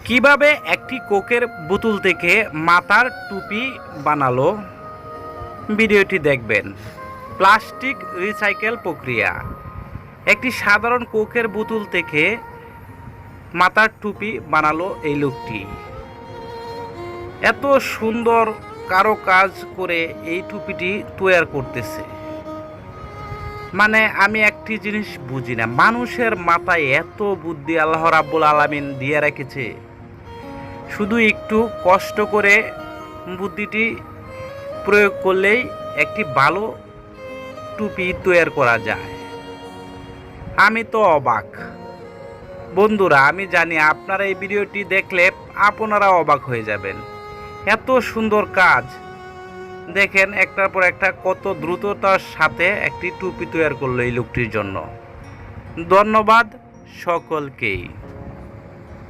কিভাবে একটি কোকের বোতল থেকে মাথার টুপি বানালো, ভিডিওটি দেখবেন। প্লাস্টিক রিসাইকেল প্রক্রিয়া। একটি সাধারণ কোকের বোতল থেকে মাথার টুপি বানালো এই লোকটি। এত সুন্দর কারুকাজ করে এই টুপিটি তৈরি করতেছে। মানে আমি একটি জিনিস বুঝি না, মানুষের মাথায় এত বুদ্ধি আল্লাহ রাব্বুল আলামিন দিয়ে রেখেছে, শুধু একটু কষ্ট করে বুদ্ধিটি প্রয়োগ করলেই একটি ভালো টুপি তৈরি করা যায়। আমি তো অবাক বন্ধুরা, আমি জানি আপনারা এই ভিডিওটি দেখলে আপনারা অবাক হয়ে যাবেন। এত সুন্দর কাজ দেখেন, একটার পর একটা কত দ্রুততার সাথে একটি টুপি তৈরি করলো এই লোকটির জন্য। ধন্যবাদ সকলকেই।